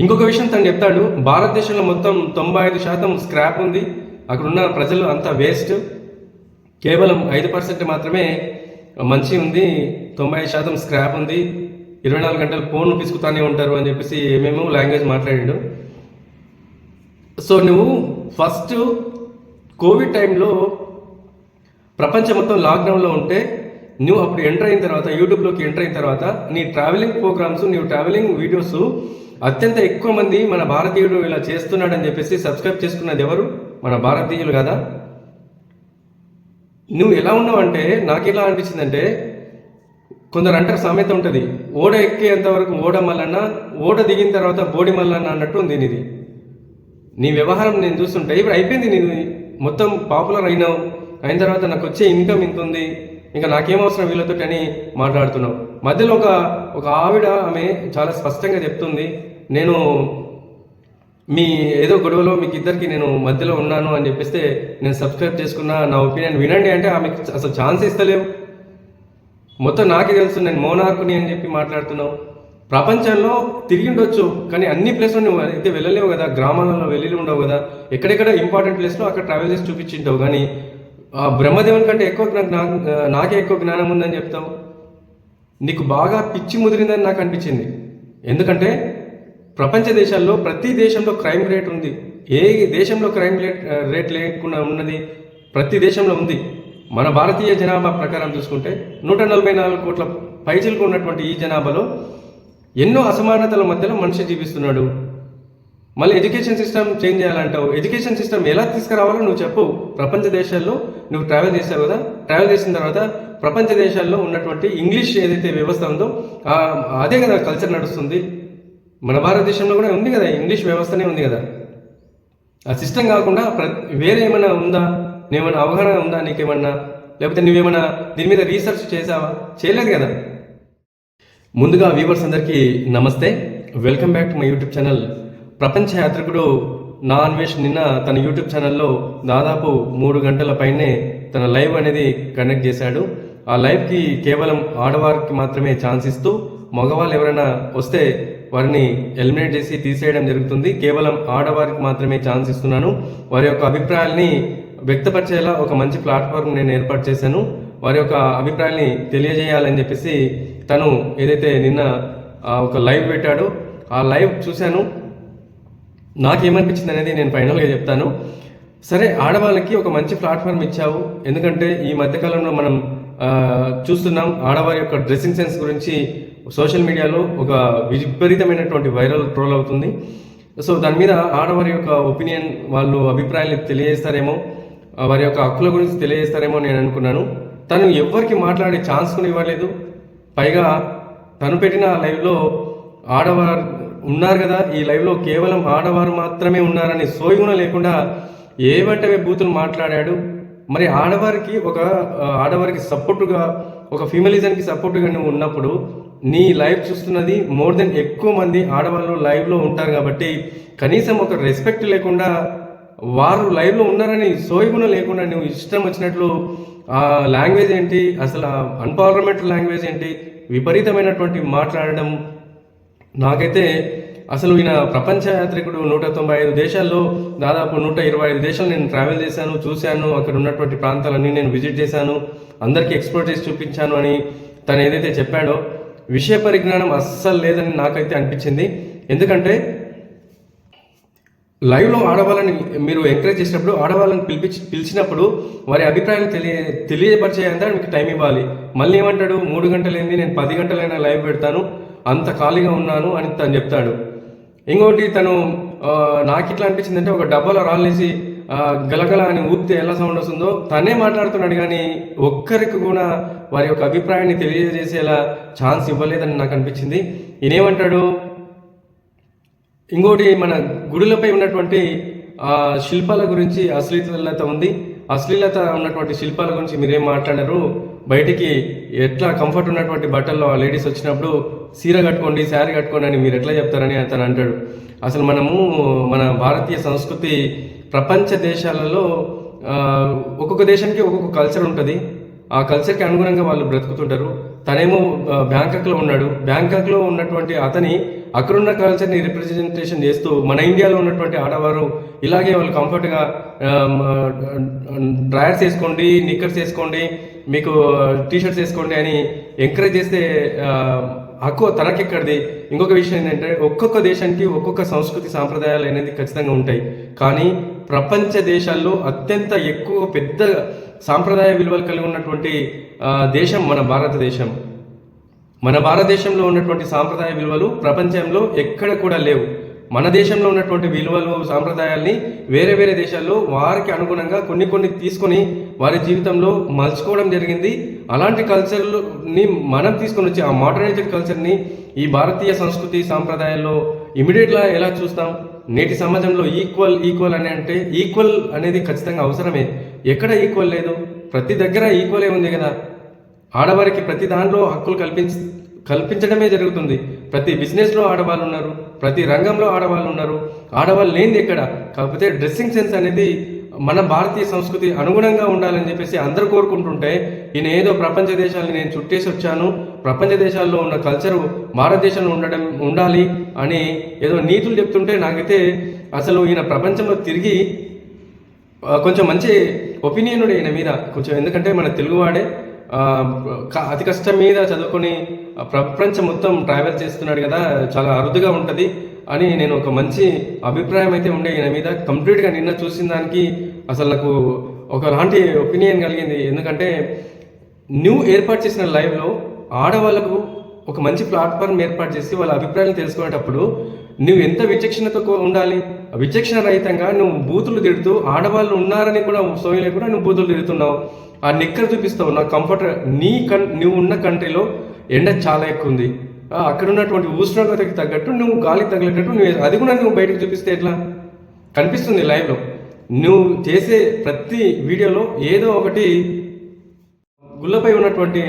ఇంకొక విషయం తను చెప్తాడు, భారతదేశంలో మొత్తం 95% స్క్రాప్ ఉంది, అక్కడ ఉన్న ప్రజలు అంతా వేస్ట్, కేవలం 5% మాత్రమే మంచి ఉంది, 95% స్క్రాప్ ఉంది, 24 గంటలు ఫోన్ పిసుకుతానే ఉంటారు అని చెప్పేసి ఏమేమో లాంగ్వేజ్ మాట్లాడాడు. సో నువ్వు ఫస్ట్ కోవిడ్ టైంలో ప్రపంచం మొత్తం లాక్డౌన్లో ఉంటే నువ్వు అప్పుడు ఎంటర్ అయిన తర్వాత, యూట్యూబ్లోకి ఎంటర్ అయిన తర్వాత నీ ట్రావెలింగ్ ప్రోగ్రామ్స్, నీ ట్రావెలింగ్ వీడియోస్ అత్యంత ఎక్కువ మంది మన భారతీయుడు ఇలా చేస్తున్నాడని చెప్పేసి సబ్స్క్రైబ్ చేసుకున్నది ఎవరు? మన భారతీయులు కదా. నువ్వు ఎలా ఉన్నావు అంటే నాకు ఎలా అనిపించిందంటే, కొందరు అంటారు సామెత ఉంటుంది, ఓడ ఎక్కేంత వరకు ఓడ మల్లన్న, ఓడ దిగిన తర్వాత బోడి మల్లన్న అన్నట్టు ఉంది నీది. నీ వ్యవహారం నేను చూస్తుంటే ఇప్పుడు అయిపోయింది, నేను మొత్తం పాపులర్ అయిన తర్వాత నాకు వచ్చే ఇన్కమ్ ఇంత ఉంది, ఇంకా నాకేం అవసరం వీళ్ళతో అని మాట్లాడుతున్నావు. మధ్యలో ఒక ఆవిడ, ఆమె చాలా స్పష్టంగా చెప్తుంది, నేను మీ ఏదో గొడవలో మీకు ఇద్దరికి నేను మధ్యలో ఉన్నాను అని చెప్పేస్తే నేను సబ్స్క్రైబ్ చేసుకున్నా, నా ఒపీనియన్ వినండి అంటే ఆమెకు అసలు ఛాన్స్ ఇస్తలేవు. మొత్తం నాకే తెలుసు నేను మోనార్కుని అని చెప్పి మాట్లాడుతున్నావు. ప్రపంచంలో తిరిగి ఉండొచ్చు కానీ అన్ని ప్లేస్లో నువ్వు అయితే వెళ్ళలేవు కదా, గ్రామాలలో వెళ్ళి ఉండవు కదా, ఎక్కడెక్కడ ఇంపార్టెంట్ ప్లేస్లో అక్కడ ట్రావెల్ చేసి చూపించింటావు. కానీ బ్రహ్మదేవుని కంటే ఎక్కువ నాకే ఎక్కువ జ్ఞానం ఉందని చెప్తావు. నీకు బాగా పిచ్చి ముదిరిందని నాకు అనిపించింది. ఎందుకంటే ప్రపంచ దేశాల్లో ప్రతి దేశంలో క్రైమ్ రేట్ ఉంది. ఏ దేశంలో క్రైమ్ రేట్ లేకుండా ఉన్నది? ప్రతి దేశంలో ఉంది. మన భారతీయ జనాభా ప్రకారం చూసుకుంటే 144 కోట్ల పైచిలకు ఉన్నటువంటి ఈ జనాభాలో ఎన్నో అసమానతల మధ్యలో మనిషి జీవిస్తున్నాడు. మళ్ళీ ఎడ్యుకేషన్ సిస్టమ్ చేంజ్ చేయాలంటావు. ఎడ్యుకేషన్ సిస్టమ్ ఎలా తీసుకురావాలో నువ్వు చెప్పు. ప్రపంచ దేశాల్లో నువ్వు ట్రావెల్ చేసావు కదా, ట్రావెల్ చేసిన తర్వాత ప్రపంచ దేశాల్లో ఉన్నటువంటి ఇంగ్లీష్ ఏదైతే వ్యవస్థ ఉందో అదే కదా కల్చర్ నడుస్తుంది. మన భారతదేశంలో కూడా ఉంది కదా, ఇంగ్లీష్ వ్యవస్థనే ఉంది కదా. ఆ సిస్టమ్ కాకుండా వేరే ఏమైనా ఉందా? నేమైనా అవగాహన ఉందా నీకేమన్నా? లేకపోతే నువ్వేమైనా దీని మీద రీసెర్చ్ చేసావా? చేయలేదు కదా. ముందుగా వ్యూవర్స్ అందరికీ నమస్తే, welcome back to my YouTube channel. ప్రపంచ యాత్రికుడు నా అన్వేష్ నిన్న తన యూట్యూబ్ ఛానల్లో దాదాపు 3 గంటల పైనే తన లైవ్ అనేది కండక్ట్ చేశాడు. ఆ లైవ్కి కేవలం ఆడవారికి మాత్రమే ఛాన్స్ ఇస్తూ, మగవాళ్ళు ఎవరైనా వస్తే వారిని ఎలిమినేట్ చేసి తీసేయడం జరుగుతుంది. కేవలం ఆడవారికి మాత్రమే ఛాన్స్ ఇస్తున్నాను. వారి యొక్క అభిప్రాయాల్ని వ్యక్తపరిచేలా ఒక మంచి ప్లాట్ఫామ్ నేను ఏర్పాటు చేశాను. వారి యొక్క అభిప్రాయాల్ని తెలియజేయాలని చెప్పేసి తను ఏదైతే నిన్న ఒక లైవ్ పెట్టాడో ఆ లైవ్ చూశాను. నాకేమనిపించింది అనేది నేను ఫైనల్గా చెప్తాను. సరే, ఆడవాళ్ళకి ఒక మంచి ప్లాట్ఫామ్ ఇచ్చావు. ఎందుకంటే ఈ మధ్యకాలంలో మనం చూస్తున్నాం ఆడవారి యొక్క డ్రెస్సింగ్ సెన్స్ గురించి సోషల్ మీడియాలో ఒక విపరీతమైనటువంటి వైరల్ ట్రోల్ అవుతుంది. సో దాని మీద ఆడవారి యొక్క ఒపీనియన్, వాళ్ళు అభిప్రాయాలు తెలియజేస్తారేమో, వారి యొక్క హక్కుల గురించి తెలియజేస్తారేమో నేను అనుకున్నాను. తను ఎవరికి మాట్లాడే ఛాన్స్ కూడా ఇవ్వలేదు. పైగా తను పెట్టిన లైవ్లో ఆడవారు ఉన్నారు కదా, ఈ లైవ్లో కేవలం ఆడవారు మాత్రమే ఉన్నారని సోయి లేకుండా ఏవంటే బూతులు మాట్లాడాడు. మరి ఆడవారికి సపోర్టుగా, ఒక ఫీమేలిజంకి సపోర్టుగా నువ్వు ఉన్నప్పుడు నీ లైవ్ చూస్తున్నది మోర్ దెన్ ఎక్కువ మంది ఆడవాళ్ళు లైవ్లో ఉంటారు కాబట్టి కనీసం ఒక రెస్పెక్ట్ లేకుండా, వారు లైవ్లో ఉన్నారని సోయిగుణ లేకుండా నువ్వు ఇష్టం వచ్చినట్లు ఆ లాంగ్వేజ్ ఏంటి, అసలు అన్పార్లమెంటరీ లాంగ్వేజ్ ఏంటి, విపరీతమైనటువంటి మాట్లాడడం. నాకైతే అసలు ఈయన ప్రపంచ యాత్రికుడు 195 దేశాల్లో దాదాపు 125 దేశాలు నేను ట్రావెల్ చేశాను, చూశాను, అక్కడ ఉన్నటువంటి ప్రాంతాలన్నీ నేను విజిట్ చేశాను, అందరికీ ఎక్స్ప్లోర్ చేసి చూపించాను అని తను ఏదైతే చెప్పాడో విషయ పరిజ్ఞానం అస్సలు లేదని నాకైతే అనిపించింది. ఎందుకంటే లైవ్లో ఆడవాళ్ళని మీరు ఎంకరేజ్ చేసినప్పుడు, ఆడవాళ్ళని పిలిచినప్పుడు వారి అభిప్రాయాలు తెలియపరిచేంత మీకు టైం ఇవ్వాలి. మళ్ళీ ఏమంటాడు, 3 గంటలు ఏంది, నేను 10 గంటలైనా లైవ్ పెడతాను, అంత ఖాళీగా ఉన్నాను అని తను చెప్తాడు. ఇంకోటి తను నాకు ఇట్లా అనిపించిందంటే, ఒక డబ్బాలో రాళ్ళేసి గలగల అని ఊపితే ఎలా సౌండ్ వస్తుందో తనే మాట్లాడుతున్నాడు, కానీ ఒక్కరికి కూడా వారి యొక్క అభిప్రాయాన్ని తెలియజేసేలా ఛాన్స్ ఇవ్వలేదని నాకు అనిపించింది. ఈయనేమంటాడు, ఇంకోటి మన గుడులపై ఉన్నటువంటి శిల్పాల గురించి అశ్లీలత ఉంది, అశ్లీలత ఉన్నటువంటి శిల్పాల గురించి మీరేం మాట్లాడారు, బయటికి ఎట్లా కంఫర్ట్ ఉన్నటువంటి బట్టల్లో లేడీస్ వచ్చినప్పుడు సీర కట్టుకోండి, శారీ కట్టుకోండి అని మీరు ఎట్లా చెప్తారని అతను అంటాడు. అసలు మన భారతీయ సంస్కృతి ప్రపంచ దేశాలలో ఒక్కొక్క దేశానికి ఒక్కొక్క కల్చర్ ఉంటుంది. ఆ కల్చర్కి అనుగుణంగా వాళ్ళు బ్రతుకుతుంటారు. తనేమో బ్యాంకాక్లో ఉన్నాడు. బ్యాంకాక్లో ఉన్నటువంటి అతని అక్కడున్న కల్చర్ని రిప్రజెంటేషన్ చేస్తూ మన ఇండియాలో ఉన్నటువంటి ఆడవారు ఇలాగే వాళ్ళు కంఫర్ట్గా డ్రాయర్స్ వేసుకోండి, నిక్కర్స్ వేసుకోండి, మీకు టీషర్ట్స్ వేసుకోండి అని ఎంకరేజ్ చేస్తే హక్కు తనకెక్కడిది. ఇంకొక విషయం ఏంటంటే ఒక్కొక్క దేశానికి ఒక్కొక్క సంస్కృతి సాంప్రదాయాలు అనేది ఖచ్చితంగా ఉంటాయి. కానీ ప్రపంచ దేశాల్లో అత్యంత ఎక్కువ పెద్ద సాంప్రదాయ విలువలు కలిగి ఉన్నటువంటి దేశం మన భారతదేశం. మన భారతదేశంలో ఉన్నటువంటి సాంప్రదాయ విలువలు ప్రపంచంలో ఎక్కడ కూడా లేవు. మన దేశంలో ఉన్నటువంటి విలువలు సాంప్రదాయాల్ని వేరే వేరే దేశాల్లో వారికి అనుగుణంగా కొన్ని తీసుకొని వారి జీవితంలో మలుచుకోవడం జరిగింది. అలాంటి కల్చర్ని మనం తీసుకొని వచ్చి ఆ మోడర్నైజ్డ్ కల్చర్ని ఈ భారతీయ సంస్కృతి సాంప్రదాయాల్లో ఇమీడియట్గా ఎలా చూస్తాం? నేటి సమాజంలో ఈక్వల్ అని అంటే ఈక్వల్ అనేది ఖచ్చితంగా అవసరమే. ఎక్కడ ఈక్వల్ లేదు? ప్రతి దగ్గర ఈక్వలే ఉంది కదా. ఆడవారికి ప్రతి దాంట్లో హక్కులు కల్పించడమే జరుగుతుంది. ప్రతి బిజినెస్లో ఆడవాళ్ళు ఉన్నారు, ప్రతి రంగంలో ఆడవాళ్ళు ఉన్నారు. ఆడవాళ్ళు లేనిది ఎక్కడ? కాకపోతే డ్రెస్సింగ్ సెన్స్ అనేది మన భారతీయ సంస్కృతి అనుగుణంగా ఉండాలని చెప్పేసి అందరూ కోరుకుంటుంటే ఈయన ఏదో ప్రపంచ దేశాలని నేను చుట్టేసి వచ్చాను, ప్రపంచ దేశాల్లో ఉన్న కల్చరు భారతదేశంలో ఉండాలి అని ఏదో నీతులు చెప్తుంటే నాకైతే అసలు ఈయన ప్రపంచంలో తిరిగి కొంచెం మంచి ఒపీనియన్ ఈయన మీద కొంచెం. ఎందుకంటే మన తెలుగువాడే అతి కష్టం మీద చదువుకొని ప్రపంచం మొత్తం ట్రావెల్ చేస్తున్నాడు కదా, చాలా అరుదుగా ఉంటుంది అని నేను ఒక మంచి అభిప్రాయం అయితే ఉండే ఈయన మీద. కంప్లీట్గా నిన్న చూసిన దానికి అసలు నాకు ఒకలాంటి ఒపీనియన్ కలిగింది. ఎందుకంటే నువ్వు ఏర్పాటు చేసిన లైవ్లో ఆడవాళ్ళకు ఒక మంచి ప్లాట్ఫామ్ ఏర్పాటు చేసి వాళ్ళ అభిప్రాయాలు తెలుసుకునేటప్పుడు నువ్వు ఎంత విచక్షణతో ఉండాలి. విచక్షణ రహితంగా నువ్వు బూతులు తిడుతూ ఆడవాళ్ళు ఉన్నారని కూడా సోయి లేకుండా నువ్వు బూతులు తిడుతున్నావు. ఆ నిక్కర్ చూపిస్తావు. నా కంఫర్ట్ నువ్వు ఉన్న కంట్రీలో ఎండ చాలా ఎక్కువ ఉంది, అక్కడ ఉన్నటువంటి ఉష్ణోగ్రతకి తగ్గట్టు నువ్వు గాలి తగిలేటట్టు అది కూడా నువ్వు బయటకు చూపిస్తే ఎట్లా? కనిపిస్తుంది లైవ్లో. నువ్వు చేసే ప్రతి వీడియోలో ఏదో ఒకటి గుళ్ళపై ఉన్నటువంటి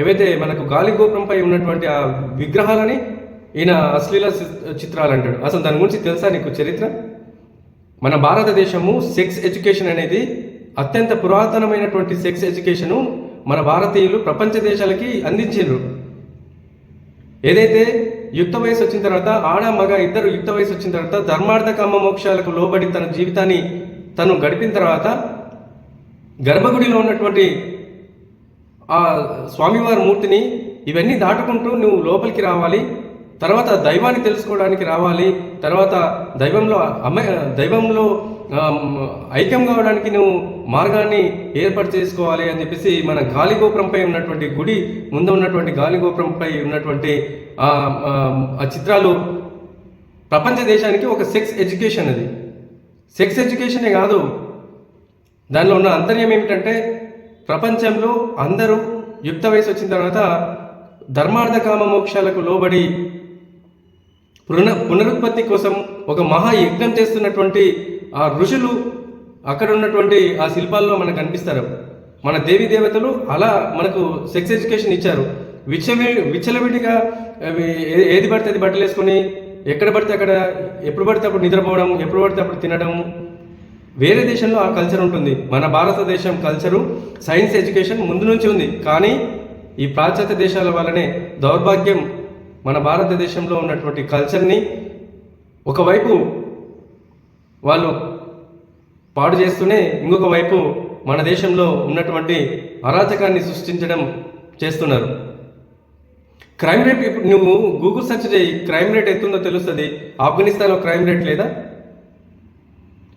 ఏవైతే మనకు గాలి గోపురంపై ఉన్నటువంటి ఆ విగ్రహాలని ఈయన అశ్లీల చిత్రాలు అంటాడు. అసలు దాని గురించి తెలుసా నీకు చరిత్ర? మన భారతదేశము సెక్స్ ఎడ్యుకేషన్ అనేది అత్యంత పురాతనమైనటువంటి సెక్స్ ఎడ్యుకేషను మన భారతీయులు ప్రపంచ దేశాలకి అందించారు. ఏదైతే యుక్త వయసు వచ్చిన తర్వాత ఆడ మగ ఇద్దరు యుక్త వయసు వచ్చిన తర్వాత ధర్మార్థ కామ మోక్షాలకు లోబడి తన జీవితాన్ని తను గడిపిన తర్వాత గర్భగుడిలో ఉన్నటువంటి ఆ స్వామివారి మూర్తిని ఇవన్నీ దాటుకుంటూ నువ్వు లోపలికి రావాలి, తర్వాత దైవాన్ని తెలుసుకోవడానికి రావాలి, తర్వాత దైవంలో ఐక్యం కావడానికి నువ్వు మార్గాన్ని ఏర్పాటు చేసుకోవాలి అని చెప్పేసి మన గాలి గోపురంపై ఉన్నటువంటి గుడి ముందు ఉన్నటువంటి గాలి గోపురంపై ఉన్నటువంటి ఆ చిత్రాలు ప్రపంచ దేశానికి ఒక సెక్స్ ఎడ్యుకేషన్. అది సెక్స్ ఎడ్యుకేషనే కాదు, దానిలో ఉన్న అంతర్యం ఏమిటంటే ప్రపంచంలో అందరూ యుక్త వయసు వచ్చిన తర్వాత ధర్మార్థ కామ మోక్షాలకు లోబడి పునరుత్పత్తి కోసం ఒక మహాయజ్ఞం చేస్తున్నటువంటి ఆ ఋషులు అక్కడ ఉన్నటువంటి ఆ శిల్పాల్లో మనకు కనిపిస్తారు. మన దేవీ దేవతలు అలా మనకు సెక్స్ ఎడ్యుకేషన్ ఇచ్చారు. విచ్చలవిడిగా ఏది పడితే అది బట్టలు వేసుకొని ఎక్కడ పడితే అక్కడ ఎప్పుడు పడితే అప్పుడు నిద్రపోవడం, ఎప్పుడు పడితే అప్పుడు తినడం. వేరే దేశంలో ఆ కల్చర్ ఉంటుంది. మన భారతదేశం కల్చరు సైన్స్ ఎడ్యుకేషన్ ముందు నుంచి ఉంది. కానీ ఈ పాశ్చాత్య దేశాల వల్లనే దౌర్భాగ్యం మన భారతదేశంలో ఉన్నటువంటి కల్చర్ని ఒకవైపు వాళ్ళు పాడు చేస్తూనే ఇంకొక వైపు మన దేశంలో ఉన్నటువంటి అరాచకాన్ని సృష్టించడం చేస్తున్నారు. క్రైమ్ రేట్ ఇప్పుడు నువ్వు గూగుల్ సెర్చ్ చేయి, క్రైమ్ రేట్ ఎంతుందో తెలుస్తుంది. ఆఫ్ఘనిస్తాన్లో క్రైమ్ రేట్ లేదా?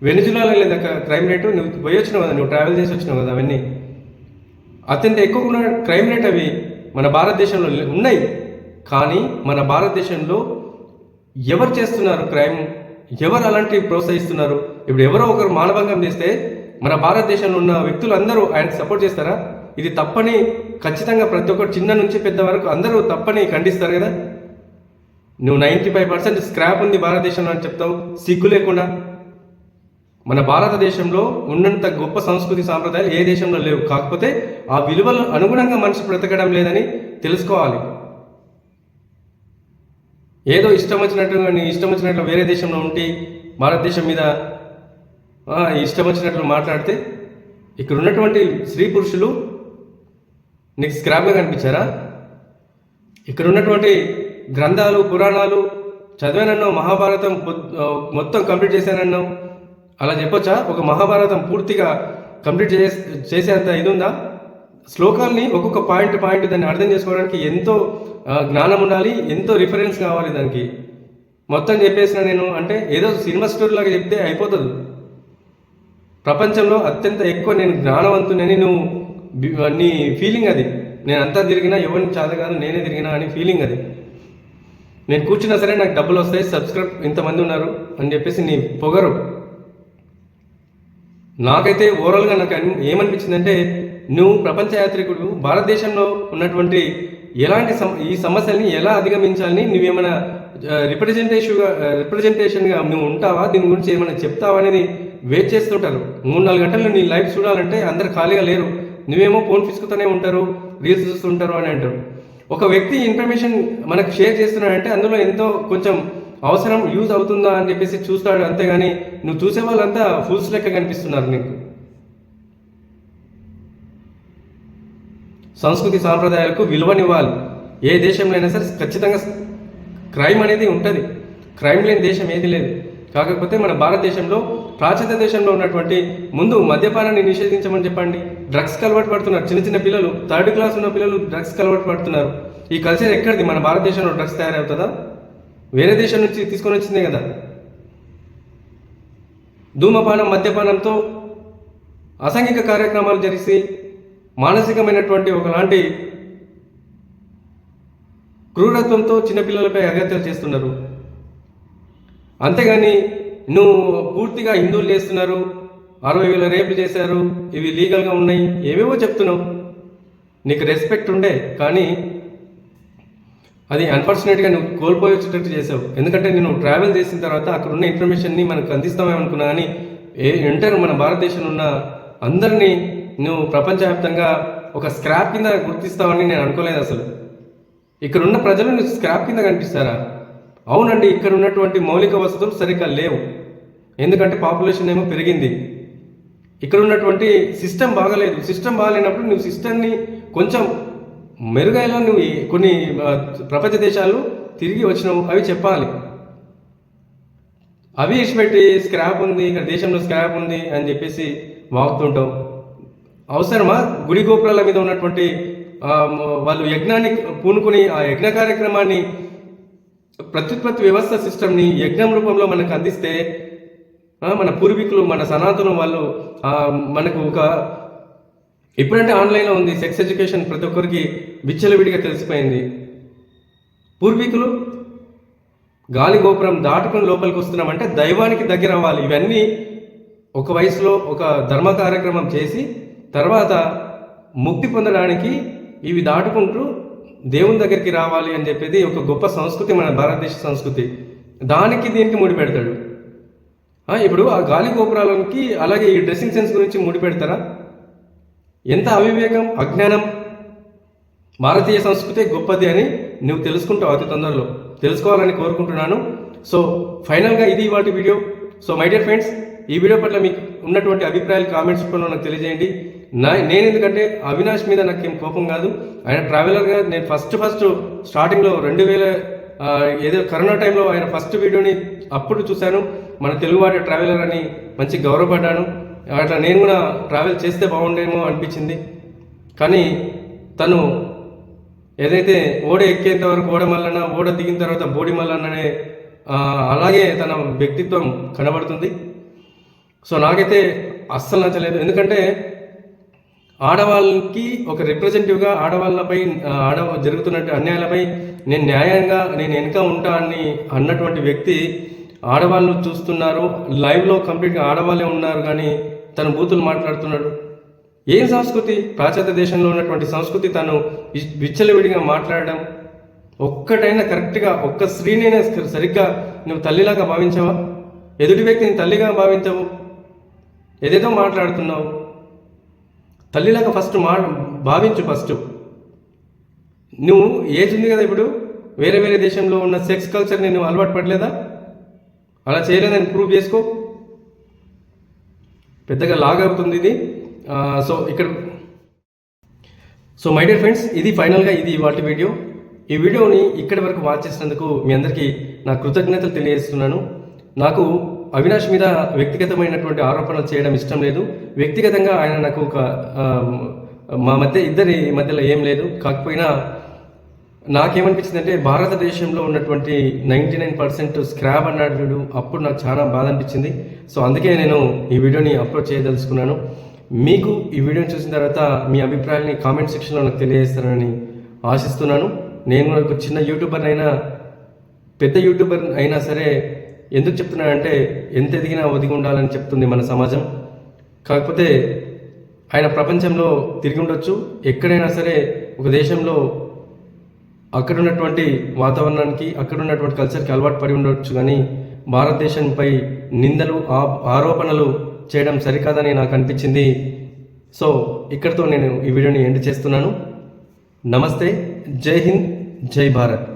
వెనిజులాలో లేదా క్రైమ్ రేటు? నువ్వు పోయి వచ్చినావు కదా, నువ్వు ట్రావెల్ చేసి వచ్చినావు కదా, అవన్నీ అత్యంత ఎక్కువ ఉన్న క్రైమ్ రేట్ అవి మన భారతదేశంలో ఉన్నాయి. కానీ మన భారతదేశంలో ఎవరు చేస్తున్నారు క్రైమ్? ఎవరు అలాంటివి ప్రోత్సహిస్తున్నారు? ఇప్పుడు ఎవరో ఒకరు మానభంగం చేస్తే మన భారతదేశంలో ఉన్న వ్యక్తులు అందరూ ఆయనకు సపోర్ట్ చేస్తారా? ఇది తప్పని ఖచ్చితంగా ప్రతి ఒక్కరు చిన్న నుంచి పెద్ద వరకు అందరూ తప్పని ఖండిస్తారు కదా. నువ్వు 95% స్క్రాప్ ఉంది భారతదేశంలో అని చెప్తావు సిగ్గు లేకుండా. మన భారతదేశంలో ఉన్నంత గొప్ప సంస్కృతి సాంప్రదాయాలు ఏ దేశంలో లేవు. కాకపోతే ఆ విలువలు అనుగుణంగా మనిషి బ్రతకడం లేదని తెలుసుకోవాలి. ఏదో ఇష్టం వచ్చినట్లు వేరే దేశంలో ఉండి భారతదేశం మీద ఇష్టం వచ్చినట్లు మాట్లాడితే ఇక్కడ ఉన్నటువంటి స్త్రీ పురుషులు నీకు స్క్రాప్గా కనిపించారా? ఇక్కడ ఉన్నటువంటి గ్రంథాలు పురాణాలు చదివానన్నావు, మహాభారతం మొత్తం కంప్లీట్ చేశానన్నావు. అలా చెప్పొచ్చా? ఒక మహాభారతం పూర్తిగా కంప్లీట్ చేసేంత ఇది ఉందా? శ్లోకాల్ని ఒక్కొక్క పాయింట్ దాన్ని అర్థం చేసుకోవడానికి ఎంతో జ్ఞానం ఉండాలి, ఎంతో రిఫరెన్స్ కావాలి దానికి. మొత్తం చెప్పేసిన నేను అంటే ఏదో సినిమా స్టోరీ లాగా చెప్తే అయిపోతుంది. ప్రపంచంలో అత్యంత ఎక్కువ నేను జ్ఞానవంతునని నువ్వు నీ ఫీలింగ్ అది. నేను అంతా తిరిగినా ఎవరిని చేత కాదు, నేనే తిరిగినా అని ఫీలింగ్ అది. నేను కూర్చున్నా సరే నాకు డబ్బులు వస్తాయి, సబ్స్క్రైబ్ ఇంతమంది ఉన్నారు అని చెప్పేసి నీ పొగరు. నాకైతే ఓవరాల్గా నాకు ఏమనిపించిందంటే, నువ్వు ప్రపంచ యాత్రికుడు, భారతదేశంలో ఉన్నటువంటి ఎలాంటి ఈ సమస్యల్ని ఎలా అధిగమించాలని నువ్వేమైనా రిప్రజెంటేషన్గా నువ్వు ఉంటావా, దీని గురించి ఏమైనా చెప్తావా అనేది వెయిట్ చేస్తుంటారు. 3-4 గంటలు నీ లైఫ్ చూడాలంటే అందరు ఖాళీగా లేరు. నువ్వేమో ఫోన్ ఫిసుకుతూనే ఉంటారు, రీల్స్ చూస్తుంటారు అని అంటారు. ఒక వ్యక్తి ఇన్ఫర్మేషన్ మనకు షేర్ చేస్తున్నాడంటే అందులో ఎంతో కొంచెం అవసరం యూజ్ అవుతుందా అని చెప్పేసి చూస్తాడు, అంతేగాని నువ్వు చూసే వాళ్ళంతా ఫుల్స్ లెక్క కనిపిస్తున్నారు నీకు. సంస్కృతి సాంప్రదాయాలకు విలువనివ్వాలి. ఏ దేశంలో అయినా సరే ఖచ్చితంగా క్రైమ్ అనేది ఉంటుంది. క్రైమ్ లేని దేశం ఏది లేదు. కాకపోతే మన భారతదేశంలో ప్రాచీన దేశంలో ఉన్నటువంటి ముందు మద్యపానాన్ని నిషేధించమని చెప్పండి. డ్రగ్స్కి అలవాటు పడుతున్నారు చిన్న పిల్లలు, 3rd క్లాస్ ఉన్న పిల్లలు డ్రగ్స్కి అలవాటు పడుతున్నారు. ఈ కల్చర్ ఎక్కడిది? మన భారతదేశంలో డ్రగ్స్ తయారవుతుందా? వేరే దేశం నుంచి తీసుకొని వచ్చిందే కదా. ధూమపానం మద్యపానంతో అసాంఘిక కార్యక్రమాలు జరిసి మానసికమైనటువంటి ఒకలాంటి క్రూరత్వంతో చిన్నపిల్లలపై అగత్యాలు చేస్తున్నారు. అంతేగాని నువ్వు పూర్తిగా హిందువులు చేస్తున్నారు, 60,000 రేపులు చేశారు, ఇవి లీగల్గా ఉన్నాయి, ఏవేవో చెప్తున్నావు. నీకు రెస్పెక్ట్ ఉండే, కానీ అది అన్ఫార్చునేట్గా నువ్వు కోల్పోయేటట్టు చేసావు. ఎందుకంటే నేను ట్రావెల్ చేసిన తర్వాత అక్కడ ఉన్న ఇన్ఫర్మేషన్ని మనకు అందిస్తామేమనుకున్నా, కానీ ఎంటర్ మన భారతదేశంలో ఉన్న అందరినీ నువ్వు ప్రపంచవ్యాప్తంగా ఒక స్క్రాప్ కింద గుర్తిస్తావని నేను అనుకోలేదు అసలు. ఇక్కడ ఉన్న ప్రజలు నీకు స్క్రాప్ కింద కనిపిస్తారా? అవునండి, ఇక్కడ ఉన్నటువంటి మౌలిక వసతులు సరిగ్గా లేవు. ఎందుకంటే పాపులేషన్ ఏమో పెరిగింది. ఇక్కడ ఉన్నటువంటి సిస్టమ్ బాగలేదు. సిస్టమ్ బాగాలేనప్పుడు నువ్వు సిస్టమ్ని కొంచెం మెరుగైనా నువ్వు కొన్ని ప్రపంచ దేశాలు తిరిగి వచ్చినావు, అవి చెప్పాలి. అవి ఇచ్చిపెట్టి స్క్రాప్ ఉంది, ఇక్కడ దేశంలో స్క్రాప్ ఉంది అని చెప్పేసి వాగుతుంటావు. అవసరమా? గుడి గోపురాల మీద ఉన్నటువంటి వాళ్ళు యజ్ఞాన్ని పూనుకొని ఆ యజ్ఞ కార్యక్రమాన్ని ప్రత్యుత్పత్తి వ్యవస్థ సిస్టమ్ని యజ్ఞం రూపంలో మనకు అందిస్తే, మన పూర్వీకులు మన సనాతనం వాళ్ళు మనకు ఒక ఇప్పుడంటే ఆన్లైన్లో ఉంది సెక్స్ ఎడ్యుకేషన్, ప్రతి ఒక్కరికి విచ్చలవిడిగా తెలిసిపోయింది. పూర్వీకులు గాలి గోపురం దాటుకుని లోపలికి వస్తున్నామంటే దైవానికి దగ్గర అవ్వాలి. ఇవన్నీ ఒక వయసులో ఒక ధర్మ కార్యక్రమం చేసి తర్వాత ముక్తి పొందడానికి ఇవి దాటుకుంటూ దేవుని దగ్గరికి రావాలి అని చెప్పేది ఒక గొప్ప సంస్కృతి, మన భారతదేశ సంస్కృతి. దానికి దీనికి ముడి పెడతాడు. ఇప్పుడు ఆ గాలి గోపురాలకి అలాగే ఈ డ్రెస్సింగ్ సెన్స్ గురించి ముడి పెడతారా? ఎంత అవివేకం, అజ్ఞానం. భారతీయ సంస్కృతి గొప్పది అని నువ్వు తెలుసుకుంటావు అతి తొందరలో. తెలుసుకోవాలని కోరుకుంటున్నాను. సో ఫైనల్గా ఇది వాటి video. So my dear friends, ఈ వీడియో పట్ల మీకు ఉన్నటువంటి అభిప్రాయాలు కామెంట్స్ రూపంలో నాకు తెలియజేయండి. నేను ఎందుకంటే అవినాష్ మీద నాకేం కోపం కాదు. ఆయన ట్రావెలర్గా నేను ఫస్ట్ స్టార్టింగ్లో 2000 ఏదో కరోనా టైంలో ఆయన ఫస్ట్ వీడియోని అప్పుడు చూశాను. మన తెలుగువాడి ట్రావెలర్ అని మంచి గౌరవపడ్డాను. అట్లా నేను కూడా ట్రావెల్ చేస్తే బాగుండేమో అనిపించింది. కానీ తను ఏదైతే ఓడ ఎక్కేంత వరకు ఓడ మల్లన్న, ఓడ దిగిన తర్వాత బోడి మల్లన్ననే అలాగే తన వ్యక్తిత్వం కనబడుతుంది. సో నాకైతే అస్సలు నచ్చలేదు. ఎందుకంటే ఆడవాళ్ళకి ఒక రిప్రజెంటేటివ్గా ఆడవాళ్ళపై జరుగుతున్న అన్యాయాలపై నేను న్యాయంగా నేను వెనుక ఉంటా అని అన్నటువంటి వ్యక్తి ఆడవాళ్ళు చూస్తున్నారు, లైవ్లో కంప్లీట్గా ఆడవాళ్ళే ఉన్నారు, కానీ తను బూతులు మాట్లాడుతున్నాడు. ఏం సంస్కృతి? పాశ్చాత్య దేశంలో ఉన్నటువంటి సంస్కృతి తను విచ్చలవిడిగా మాట్లాడడం. ఒక్కటైనా కరెక్ట్గా ఒక్క స్త్రీనైనా సరిగ్గా నువ్వు తల్లిలాగా భావించావా? ఎదుటి వ్యక్తిని తల్లిగా భావించవు, ఏదేదో మాట్లాడుతున్నావు. తల్లిలాగా భావించు. ఫస్ట్ నువ్వు ఏజ్ ఉంది కదా, ఇప్పుడు వేరే దేశంలో ఉన్న సెక్స్ కల్చర్ని నువ్వు అలవాటు పడలేదా? అలా చేయలేదని ప్రూవ్ చేసుకో. పెద్దగా లాగ్ అవుతుంది ఇది. సో ఇక్కడ సో మై డియర్ ఫ్రెండ్స్, ఇది ఫైనల్గా ఇది వాటి వీడియో. ఈ వీడియోని ఇక్కడి వరకు వాచ్ చేసినందుకు మీ అందరికీ నా కృతజ్ఞతలు తెలియజేస్తున్నాను. నాకు అవినాష్ మీద వ్యక్తిగతమైనటువంటి ఆరోపణలు చేయడం ఇష్టం లేదు. వ్యక్తిగతంగా ఆయన నాకు మా ఇద్దరి మధ్యలో ఏం లేదు. కాకపోయినా నాకేమనిపించిందంటే భారతదేశంలో ఉన్నటువంటి 99% స్క్రాప్ అన్నాడు. అప్పుడు నాకు చాలా బాధ అనిపించింది. సో అందుకే నేను ఈ వీడియోని అప్లోడ్ చేయదలుచుకున్నాను. మీకు ఈ వీడియోని చూసిన తర్వాత మీ అభిప్రాయాన్ని కామెంట్ సెక్షన్లో నాకు తెలియజేస్తారని ఆశిస్తున్నాను. నేను ఒక చిన్న యూట్యూబర్ అయినా పెద్ద యూట్యూబర్ అయినా సరే ఎందుకు చెప్తున్నానంటే ఎంత ఎదిగినా ఒదిగి ఉండాలని చెప్తుంది మన సమాజం. కాకపోతే ఆయన ప్రపంచంలో తిరిగి ఉండొచ్చు, ఎక్కడైనా సరే ఒక దేశంలో అక్కడ ఉన్నటువంటి వాతావరణానికి అక్కడ ఉన్నటువంటి కల్చర్కి అలవాటు పడి ఉండవచ్చు, కానీ భారతదేశంపై నిందలు ఆరోపణలు చేయడం సరికాదని నాకు అనిపించింది. సో ఇక్కడితో నేను ఈ వీడియోని ఎండ్ చేస్తున్నాను. నమస్తే, జై హింద్, జై భారత్.